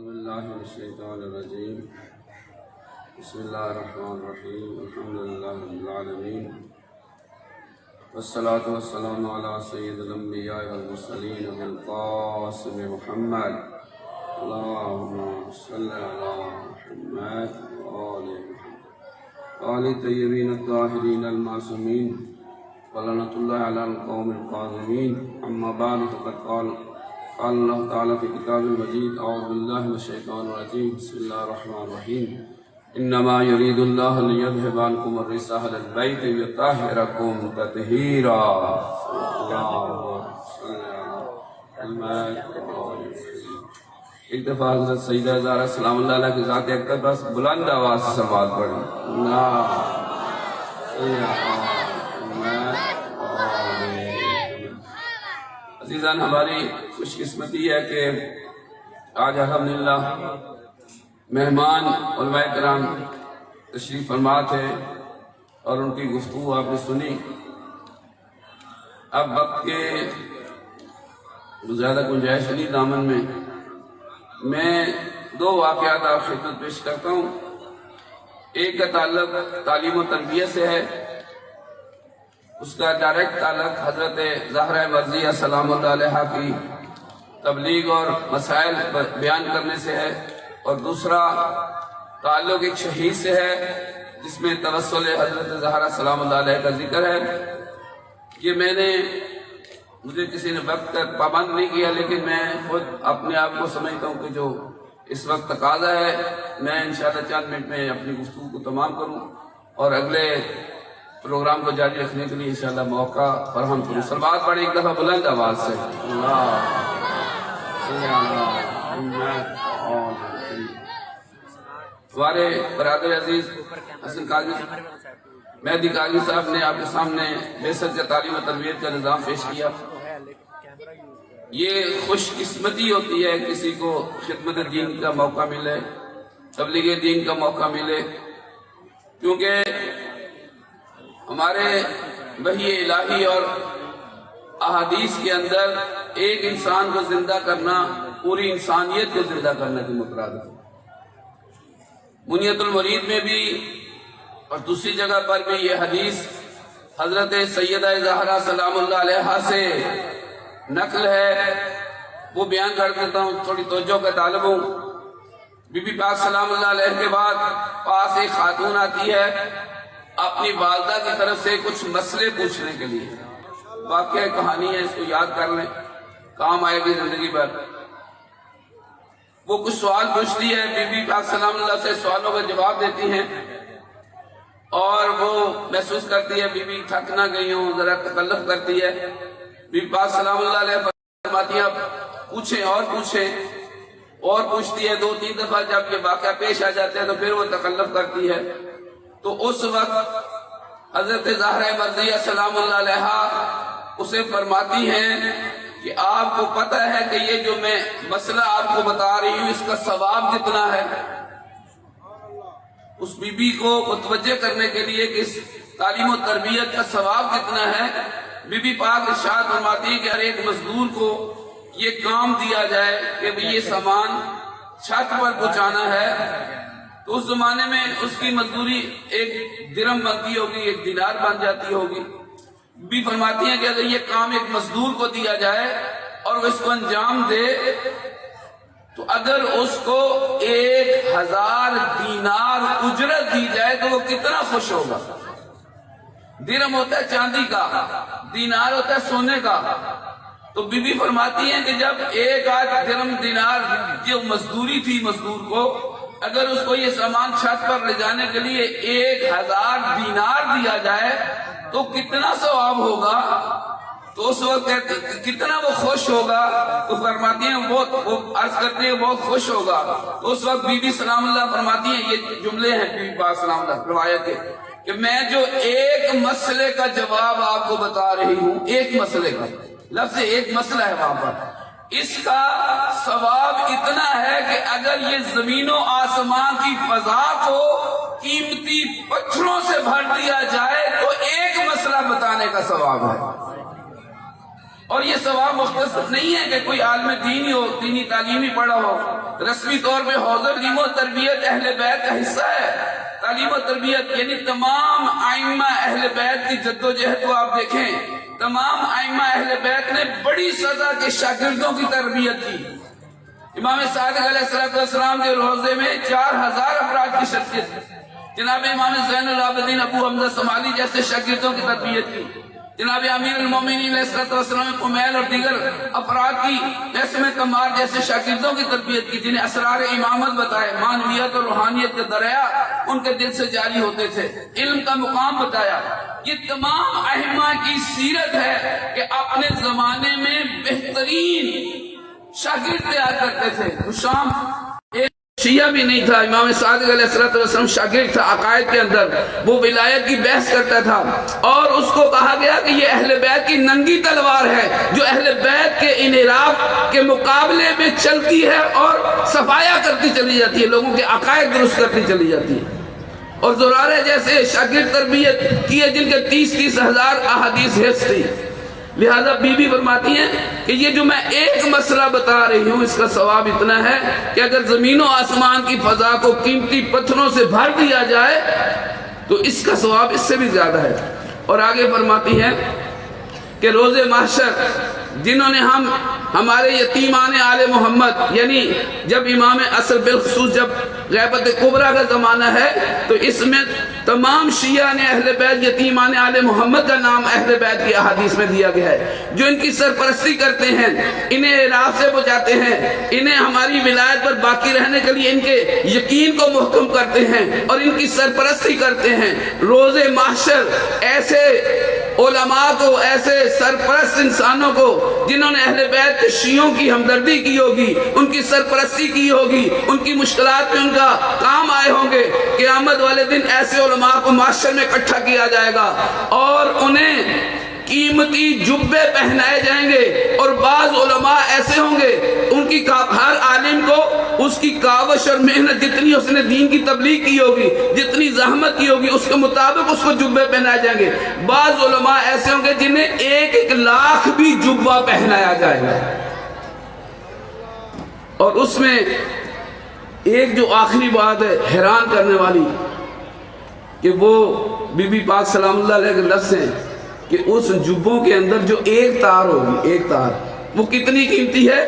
باللہ من الشیطان الرجیم بسم اللہ الرحمن الرحیم الحمدللہ رب العالمین والصلاة والسلام علی سید الانبیاء والمرسلین بالقاسم محمد اللہم صلی علی محمد وآل محمد آل طیبین الطاہرین المعصومین ولعنۃ اللہ علی القوم القاذبین اما بعد فقد قال اللہ تعالیٰ فی کتاب المجید اعوذ باللہ من الشیطان الرجیم بسم اللہ الرحمن الرحیم انما یرید اللہ لیذھب عنکم الرجس اہل البیت ویطہرکم تطہیرا ایک دفعہ حضرت سیدہ زہرا سلام اللہ علیہ کی ذات اقدس بس بلند آواز سے سلوات پڑھی عزیزان، ہماری خوش قسمتی ہے کہ آج الحمدللہ مہمان علماء کرام تشریف فرما تھے اور ان کی گفتگو آپ نے سنی۔ اب وقت کے زیادہ گنجائش نہیں دامن میں دو واقعات آپ خدمت پیش کرتا ہوں۔ ایک کا تعلق تعلیم و تربیت سے ہے، اس کا ڈائریکٹ تعلق حضرت زہرہ مرضیہ سلام اللہ علیہ کی تبلیغ اور مسائل بیان کرنے سے ہے، اور دوسرا تعلق ایک شہید سے ہے جس میں توسل حضرت زہرہ سلام اللہ علیہ کا ذکر ہے۔ یہ مجھے کسی نے وقت پابند نہیں کیا، لیکن میں خود اپنے آپ کو سمجھتا ہوں کہ جو اس وقت تقاضا ہے میں انشاءاللہ چند منٹ میں اپنی گفتگو کو تمام کروں اور اگلے پروگرام کو جاری رکھنے کے لیے انشاءاللہ موقع فراہم کروں۔ صلوات پڑھیں ایک دفعہ بلند آواز سے۔ ہمارے برادر عزیز حسن قاضی مہدی قاضی صاحب نے آپ کے سامنے بیست یا تعلیم و تربیت کا نظام پیش کیا۔ یہ خوش قسمتی ہوتی ہے کسی کو خدمت دین کا موقع ملے، تبلیغ دین کا موقع ملے، کیونکہ ہمارے وحی الہی اور احادیث کے اندر ایک انسان کو زندہ کرنا پوری انسانیت کو زندہ کرنے کی مترادف ہے۔ منیت المرید میں بھی اور دوسری جگہ پر بھی یہ حدیث حضرت سیدہ زہرا سلام اللہ علیہ سے نقل ہے، وہ بیان کر دیتا ہوں، تھوڑی توجہ کا طالب ہوں۔ بی بی پاک سلام اللہ علیہ کے بعد پاس ایک خاتون آتی ہے اپنی والدہ کی طرف سے کچھ مسئلے پوچھنے کے لیے۔ واقعہ کہانی ہے، اس کو یاد کر لیں، کام آئے گی زندگی بھر۔ وہ کچھ سوال پوچھتی ہے، بی بی پاک سلام اللہ سے سوالوں کا جواب دیتی ہیں، اور وہ محسوس کرتی ہے بی بی تھک نہ گئی ہوں، ذرا تکلف کرتی ہے۔ بی بی پاک سلام اللہ علیہ فرماتی ہیں پوچھیں اور پوچھتی ہے، 2-3 دفعہ جب یہ واقعہ پیش آ جاتے ہیں تو پھر وہ تکلف کرتی ہے۔ تو اس وقت حضرت زہرہ مرضیہ سلام اللہ علیہ اسے فرماتی ہیں کہ آپ کو پتہ ہے کہ یہ جو میں مسئلہ آپ کو بتا رہی ہوں اس کا ثواب کتنا ہے؟ اس بی بی کو متوجہ کرنے کے لیے کہ اس تعلیم و تربیت کا ثواب کتنا ہے، بی بی پاک ارشاد فرماتی ہے کہ ہر ایک مزدور کو یہ کام دیا جائے کہ یہ سامان چھت پر پہنچانا ہے، تو اس زمانے میں اس کی مزدوری 1 درہم بنتی ہوگی، 1 دینار بن جاتی ہوگی۔ بھی فرماتی ہیں کہ اگر یہ کام ایک مزدور کو دیا جائے اور وہ اس کو انجام دے تو اگر اس کو 1000 دینار اجرت دی جائے تو وہ کتنا خوش ہوگا۔ درہم ہوتا ہے چاندی کا، دینار ہوتا ہے سونے کا۔ تو بی بی فرماتی ہیں کہ جب 1 درہم دینار جو مزدوری تھی مزدور کو، اگر اس کو یہ سامان چھت پر لے جانے کے لیے 1000 دینار دیا جائے تو کتنا ثواب ہوگا، تو اس وقت کتنا وہ خوش ہوگا۔ تو فرماتی ہیں وہ عرض کرتے ہیں بہت خوش ہوگا۔ تو اس وقت بی بی سلام اللہ فرماتی ہیں، یہ جملے ہیں بی بی پاک سلام اللہ روایت کے، کہ میں جو ایک مسئلے کا جواب آپ کو بتا رہی ہوں، ایک مسئلے کا لفظ ایک مسئلہ ہے وہاں پر، اس کا ثواب اتنا ہے کہ اگر یہ زمین و آسمان کی فضا کو قیمتی پتھروں سے بھر دیا جائے تو ایک مسئلہ بتانے کا ثواب ہے۔ اور یہ ثواب مختصر نہیں ہے کہ کوئی عالم دین ہی ہو، دینی تعلیم ہی پڑھا ہو، رسمی طور پہ حوزہ تعلیم و تربیت اہل بیت کا حصہ ہے۔ تعلیم و تربیت یعنی تمام ائمہ اہل بیت کی جد و جہد کو آپ دیکھیں، تمام ائمہ اہل بیت نے بڑی سزا کے شاگردوں کی تربیت کی۔ امام صادق علیہ السلام کے روزے میں 4000 افراد کی شرکت، جناب امام زین العابدین ابو حمزہ سمالی جیسے شاگردوں کی تربیت کی، جناب امیر المومنین علیہ السلام قمیل اور دیگر افراد کی جیسے میں تمار جیسے شاگردوں کی تربیت کی، جنہیں اسرار امامت بتائے، معنویت اور روحانیت کے دریا ان کے دل سے جاری ہوتے تھے، علم کا مقام بتایا۔ یہ تمام ائمہ کی سیرت ہے کہ اپنے زمانے میں بہترین شاگرد تیار کرتے تھے۔ شام ایک شیعہ بھی نہیں تھا، امام صادق علیہ السلام شاگرد تھا عقائد کے اندر، وہ ولایت کی بحث کرتا تھا، اور اس کو کہا گیا کہ یہ اہل بیت کی ننگی تلوار ہے جو اہل بیت کے انحراف کے مقابلے میں چلتی ہے اور صفایا کرتی چلی جاتی ہے، لوگوں کے عقائد درست کرتی چلی جاتی ہے۔ اور زرارہ جیسے شاگرد تربیت کی ہے جن کے 30 ہزار احادیث حفظ تھی۔ لہذا بی بی فرماتی ہیں کہ یہ جو میں ایک مسئلہ بتا رہی ہوں اس کا ثواب اتنا ہے کہ اگر زمین و آسمان کی فضا کو قیمتی پتھروں سے بھر دیا جائے تو اس کا ثواب اس سے بھی زیادہ ہے۔ اور آگے فرماتی ہیں کہ روز محشر جنہوں نے ہمارے یتیمان آل محمد، یعنی جب امام عصر بالخصوص جب غیبت کبریٰ کا زمانہ ہے تو اس میں تمام شیعہ نے اہل بیت یتیمان آل محمد کا نام اہل بیت کی احادیث میں دیا گیا ہے، جو ان کی سرپرستی کرتے ہیں، انہیں راہ سے بچاتے ہیں، انہیں ہماری ولایت پر باقی رہنے کے لیے ان کے یقین کو محکم کرتے ہیں اور ان کی سرپرستی کرتے ہیں۔ روز محشر ایسے علماء کو، ایسے سرپرست انسانوں کو جنہوں نے اہل بیت کے شیعوں کی ہمدردی کی ہوگی، ان کی سرپرستی کی ہوگی، ان کی مشکلات میں ان کا کام آئے ہوں گے، قیامت والے دن ایسے علماء کو محشر میں اکٹھا کیا جائے گا اور انہیں قیمتی جبے پہنائے جائیں گے، اور بعض علماء ایسے ہوں گے ان کی ہر عالم کو اس کی کاوش اور محنت جتنی اس نے دین کی تبلیغ کی ہوگی، جتنی زحمت کی ہوگی، اس کے مطابق اس کو جبے پہنائے جائیں گے۔ بعض علماء ایسے ہوں گے جنہیں 1 لاکھ بھی جبہ پہنایا جائے گا۔ اور اس میں ایک جو آخری بات ہے حیران کرنے والی کہ وہ بی بی پاک سلام اللہ علیہ کے لفظ ہیں کہ اس جبوں کے اندر جو ایک تار ہوگی، ایک تار، وہ کتنی قیمتی ہے؟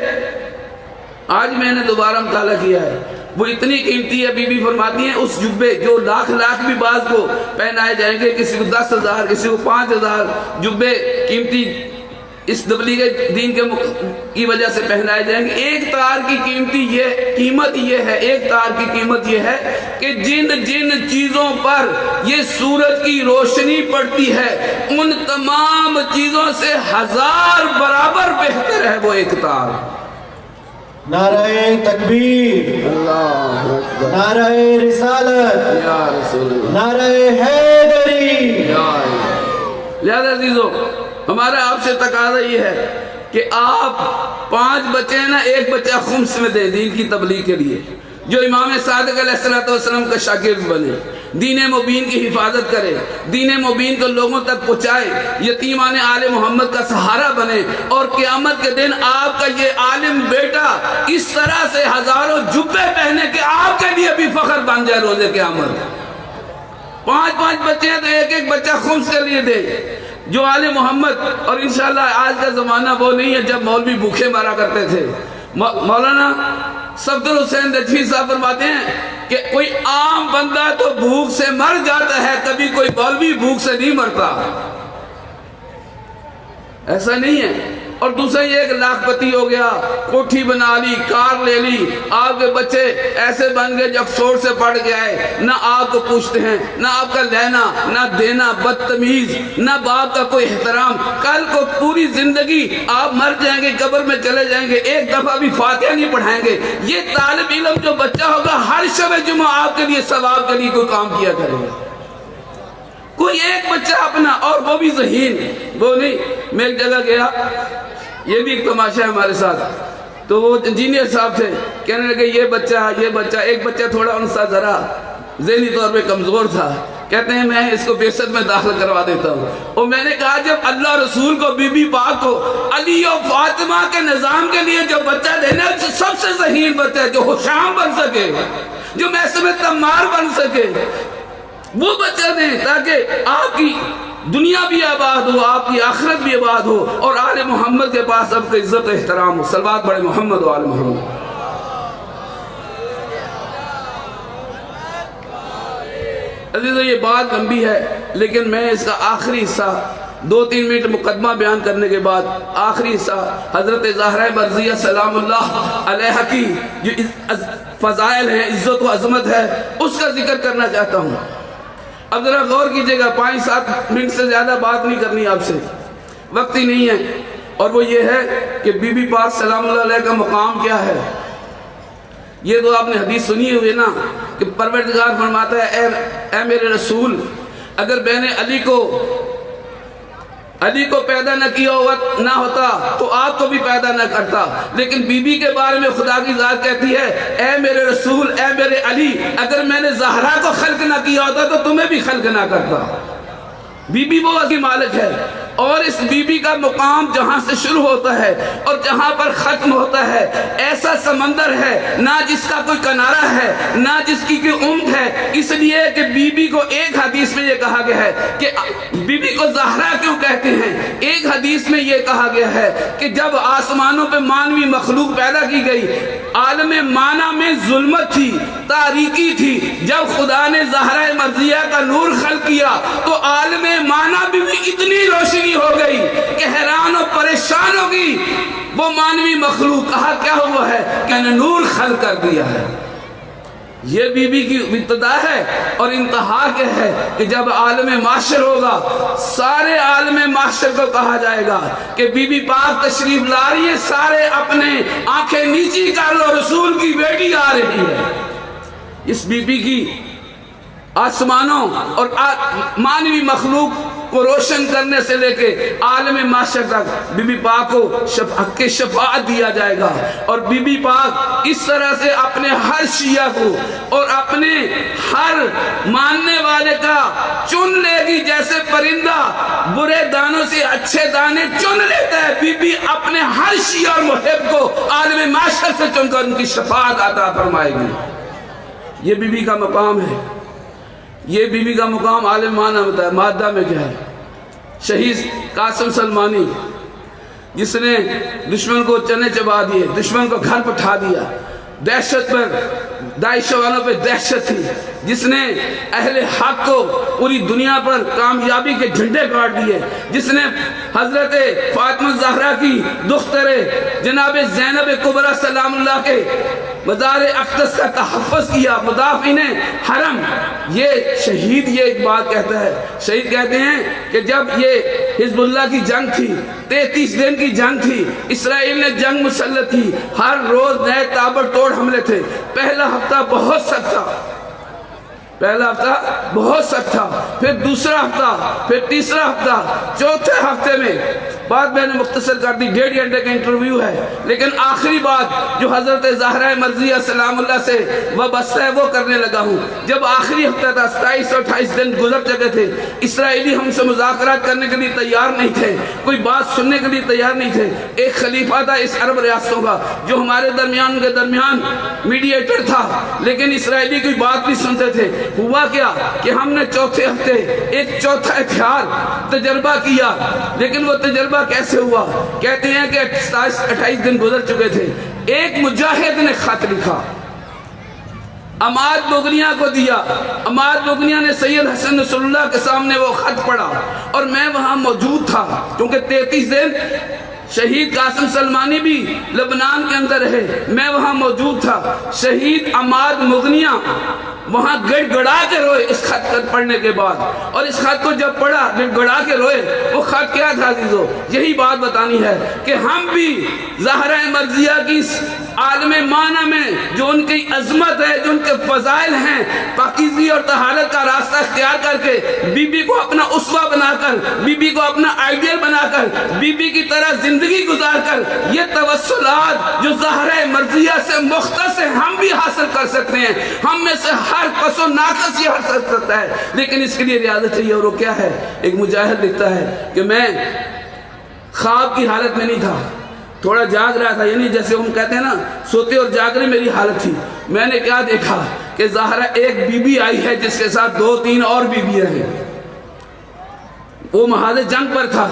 آج میں نے دوبارہ مطالعہ کیا ہے، وہ اتنی قیمتی ہے۔ بی بی فرماتی ہیں اس جبے جو لاکھ بھی بعض کو پہنائے جائیں گے، کسی کو 10,000، کسی کو 5,000 جبے قیمتی اس تبلیغ دین کی وجہ سے پہنائے جائیں گے۔ ایک تار کی قیمت یہ ہے، ایک تار کی قیمت یہ ہے کہ جن چیزوں پر یہ سورج کی روشنی پڑتی ہے ان تمام چیزوں سے 1000 برابر بہتر ہے وہ ایک تار۔ نعرہ تکبیر، اللہ اکبر، نعرہ رسالت، یا رسول اللہ، نعرہ حیدری۔ لہذا عزیزو ہمارا آپ سے تقاضا یہ ہے کہ آپ 5 بچے نا، 1 بچہ خمس میں دیں دین کی تبلیغ کے لیے، جو امام صادق علیہ السلام کا شاگرد بنے، دین مبین کی حفاظت کرے، دین مبین کو لوگوں تک پہنچائے، یتیمان آل محمد کا سہارا بنے، اور قیامت کے دن آپ کا یہ عالم بیٹا اس طرح سے ہزاروں جبے پہنے کہ آپ کے لیے بھی فخر بن جائے روز قیامت۔ 5 بچے ہیں تو 1 بچہ خمس کے لیے دے جو آل محمد۔ اور انشاءاللہ آج کا زمانہ وہ نہیں ہے جب مولوی بھوکے مرا کرتے تھے۔ مولانا صفدر حسین نجفی صاحب فرماتے ہیں کہ کوئی عام بندہ تو بھوک سے مر جاتا ہے، کبھی کوئی مولوی بھوک سے نہیں مرتا۔ ایسا نہیں ہے۔ اور دوسرا یہ 1 لاکھ پتی ہو گیا، کوٹھی بنا لی، کار لے لی، آپ کے بچے ایسے بن گئے جب سور سے پڑھ کے آئے، نہ آپ کو پوچھتے ہیں، نہ آپ کا لینا نہ دینا، بدتمیز، نہ باپ کا کوئی احترام۔ کل کو پوری زندگی آپ مر جائیں گے، قبر میں چلے جائیں گے، 1 دفعہ بھی فاتحہ نہیں پڑھائیں گے۔ یہ طالب علم جو بچہ ہوگا ہر شب جمعہ آپ کے لیے ثواب کے لیے کوئی کام کیا کرے گا۔ کوئی 1 بچہ اپنا، اور وہ بھی ذہین، وہ نہیں۔ میں ایک جگہ گیا، یہ بھی ایک تماشا ہے ہمارے ساتھ، تو وہ انجینئر صاحب تھے، کہنے لگے یہ بچہ 1 بچہ تھوڑا ان سا ذرا ذہنی طور پہ کمزور تھا، کہتے ہیں میں اس کو بیست میں داخل کروا دیتا ہوں. اور میں نے کہا جب اللہ رسول کو بی بی پاک کو علی و فاطمہ کے نظام کے لیے جو بچہ دینا ہے سب سے ذہین بچہ ہے جو حشام بن سکے, جو محسن تمار بن سکے, وہ بچہ دیں تاکہ آپ کی دنیا بھی آباد ہو, آپ کی آخرت بھی آباد ہو, اور آل محمد کے پاس اب کا عزت و احترام ہو. صلوات بڑے محمد و آل محمد. عزیزو یہ بات لمبی ہے لیکن میں اس کا آخری حصہ 2-3 منٹ مقدمہ بیان کرنے کے بعد آخری حصہ حضرت زہرہ مرضیہ سلام اللہ علیہا کی جو فضائل ہیں, عزت و عظمت ہے, اس کا ذکر کرنا چاہتا ہوں. اب ذرا غور کیجئے گا, 5-7 منٹ سے زیادہ بات نہیں کرنی آپ سے, وقت ہی نہیں ہے. اور وہ یہ ہے کہ بی بی پاک سلام اللہ علیہ کا مقام کیا ہے. یہ تو آپ نے حدیث سنی ہوئی نا کہ پروردگار فرماتا ہے اے میرے رسول, اگر میں نے علی کو پیدا نہ کیا نہ ہوتا تو آپ کو بھی پیدا نہ کرتا. لیکن بی بی کے بارے میں خدا کی ذات کہتی ہے اے میرے رسول, اے میرے علی, اگر میں نے زہرا کو خلق نہ کیا ہوتا تو تمہیں بھی خلق نہ کرتا. بی بی وہ کی مالک ہے, اور اس بی بی کا مقام جہاں سے شروع ہوتا ہے اور جہاں پر ختم ہوتا ہے ایسا سمندر ہے نہ جس کا کوئی کنارہ ہے نہ جس کی کوئی عمق ہے. اس لیے کہ بی بی کو ایک حدیث میں یہ کہا گیا ہے کہ بی بی کو زہرا کیوں کہتے ہیں. ایک حدیث میں یہ کہا گیا ہے کہ جب آسمانوں پہ مانوی مخلوق پیدا کی گئی, عالم مانا میں ظلمت تھی, تاریکی تھی. جب خدا نے زہرہ مرضیہ کا نور خلق کیا تو عالم مانا بھی اتنی روشنی ہو گئی کہ حیران و پریشان ہوگی وہ مانوی مخلوق. کہا کیا ہوا ہے کہ نے نور خلق کر دیا ہے. یہ بی بی کی ابتدا ہے, اور انتہا کیا ہے کہ جب عالم معاشر ہوگا سارے عالم معاشر کو کہا جائے گا کہ بی بی پاک تشریف لا رہی ہے, سارے اپنے آنکھیں نیچی کر لو, رسول کی بیٹی آ رہی ہے. اس بی بی کی آسمانوں اور مانوی مخلوق کو روشن کرنے سے لے کے عالم معاشر تک بی بی پاک کو حق شفاعت دیا جائے گا. اور بی بی پاک اس طرح سے اپنے ہر شیعہ کو اور اپنے ہر ماننے والے کا چن لے گی جیسے پرندہ برے دانوں سے اچھے دانے چن لیتا ہے. بی بی اپنے ہر شیعہ اور محب کو عالم معاشر سے چن کر ان کی شفاعت عطا فرمائے گی. یہ بی بی کا مقام ہے. یہ بی بی کا مقام عالم مادہ میں کیا ہے. شہید قاسم سلمانی جس نے دشمن کو چنے چبا دیے, دشمن کو گھر پٹھا دیا, دہشت پر داعش والوں پہ دہشت تھی, جس نے اہل حق کو پوری دنیا پر کامیابی کے جھنڈے گاڑ دیے, جس نے حضرت فاطمہ زہرا کی دختر جناب زینب کبریٰ سلام اللہ کے مزار اقدس کا تحفظ کیا, مدافعین حرم. یہ شہید یہ ایک بات کہتا ہے, شہید کہتے ہیں کہ جب یہ حزب اللہ کی جنگ تھی, 33 دن کی جنگ تھی, اسرائیل نے جنگ مسلط تھی, ہر روز نئے تابڑ توڑ حملے تھے. پہلا ہفتہ بہت سخت تھا, پہلا ہفتہ بہت سخت تھا, پھر دوسرا ہفتہ, پھر تیسرا ہفتہ, چوتھے ہفتے میں بات میں نے مختصر کر دی, 1.5 گھنٹے کا انٹرویو ہے, لیکن آخری بات جو حضرت زہرہ مرضیہ سلام اللہ سے وابستہ ہے وہ کرنے لگا ہوں. جب آخری ہفتہ تھا, 27 اور 28 دن گزر چکے تھے, اسرائیلی ہم سے مذاکرات کرنے کے لیے تیار نہیں تھے, کوئی بات سننے کے لیے تیار نہیں تھے. ایک خلیفہ تھا اس عرب ریاستوں کا جو ہمارے درمیان ان کے درمیان میڈیٹر تھا, لیکن اسرائیلی کوئی بات نہیں سنتے تھے. ہوا کیا کہ ہم نے چوتھے ہفتے ایک چوتھا ہتھیار تجربہ کیا, لیکن وہ تجربہ کیسے ہوا؟ کہتے ہیں کہ 28 دن گزر چکے تھے, ایک مجاہد نے خط لکھا, عماد بغنیہ کو دیا. عماد بغنیہ نے سید حسن نصر اللہ کے سامنے وہ خط پڑھا, اور میں وہاں موجود تھا کیونکہ 33 دن شہید قاسم سلمانی بھی لبنان کے اندر رہے, میں وہاں موجود تھا. شہید عماد بغنیہ وہاں گڑ گڑا کے روئے اس خط پڑھنے کے بعد, اور اس خط کو جب پڑھا گڑ گڑا کے روئے. وہ خط کیا تھا عزیزو؟ یہی بات بتانی ہے کہ ہم بھی زہرہ مرضیہ کی عالم معنی میں جو ان کی عظمت ہے, جو ان کے فضائل ہیں, پاکیزگی اور طہارت کا راستہ اختیار کر کے بی بی کو اپنا اسوہ بنا کر, بی بی کو اپنا آئیڈیل بنا کر, بی بی کی طرح زندگی گزار کر یہ توسلات جو زہرہ مرضیہ سے مختص ہیں ہم بھی حاصل کر سکتے ہیں. ہم میں سے ہر کس و ناقص یہ ہر سکتا ہے، لیکن اس کے لیے ریاضت چاہیے. اور وہ کیا ہے؟ ایک مجاہد لکھتا ہے کہ میں خواب کی حالت میں نہیں تھا، تھوڑا جاگ رہا تھا، یعنی جیسے ہم کہتے ہیں نا سوتے اور جاگ رہے میری حالت تھی. میں نے کیا دیکھا کہ زہرا ایک بی بی آئی ہے جس کے ساتھ 2-3 اور بیویاں ہیں. وہ محاذ جنگ پر تھا،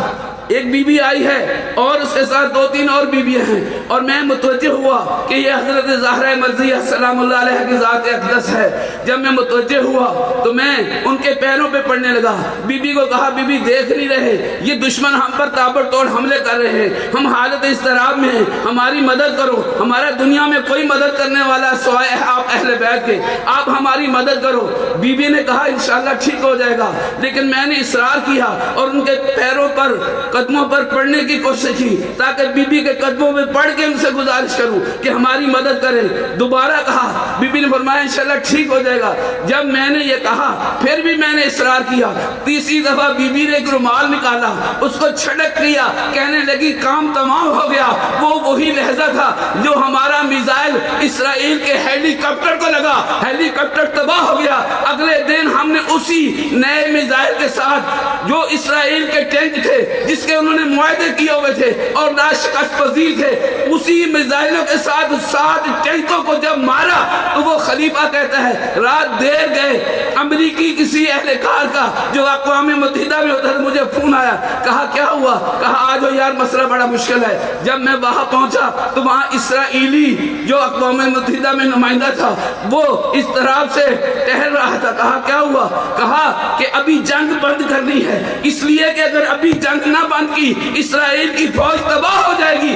ایک بی بی آئی ہے اور اس کے ساتھ 2-3 اور بیویاں ہیں. اور میں متوجہ ہوا کہ یہ حضرت زہرا مرضیہ سلام اللہ علیہ کی ذات اقدس ہے. جب میں متوجہ ہوا تو میں ان کے پیروں پہ پڑنے لگا. بی بی کو کہا بی بی دیکھ نہیں رہے یہ دشمن ہم پر تابڑ توڑ حملے کر رہے ہیں، ہم حالت اضطراب میں ہیں، ہماری مدد کرو. ہمارا دنیا میں کوئی مدد کرنے والا سوائے آپ اہل بیت کے، آپ ہماری مدد کرو. بی بی نے کہا انشاءاللہ ٹھیک ہو جائے گا. لیکن میں نے اصرار کیا اور ان کے پیروں پر قدموں پر پڑنے کی کوشش کی تاکہ بی بی کے قدموں میں پڑھ کے ان سے گزارش کروں کہ ہماری مدد کریں. دوبارہ کہا، بی بی نے فرمایا انشاءاللہ ٹھیک ہو جائے گا. جب میں نے یہ کہا پھر بھی میں نے اصرار کیا. تیسری دفعہ بی بی نے ایک رومال نکالا، اس کو چھڑک لیا، کہنے لگی کام تمام ہو گیا. وہ وہی لہجہ تھا جو ہمارا میزائل اسرائیل کے ہیلی کاپٹر کو لگا، ہیلی کاپٹر تباہ ہو گیا. اگلے دن ہم نے اسی نئے میزائل کے ساتھ جو اسرائیل کے ٹینک تھے جس کے انہوں نے معاہدے کیے ہوئے تھے اور ناشکست پذیر تھے، اسی میزائلوں کے ساتھ 7 ٹینکوں کو جب مارا تو وہ خلیفہ کہتا ہے رات دیر گئے امریکی کسی اہلکار کا جو اقوام متحدہ میں ہوتا ہے مجھے فون آیا. کہا کیا ہوا؟ کہا آج یار مسئلہ بڑا مشکل ہے. جب میں وہاں پہنچا تو وہاں اسرائیلی جو اقوام متحدہ میں نمائندہ تھا وہ اضطراب سے ٹہل رہا تھا. کہا کیا ہوا؟ کہا کہ ابھی جنگ بند کرنی ہے، اس لیے کہ اگر ابھی جنگ نہ بند کی اسرائیل کی فوج تباہ ہو جائے گی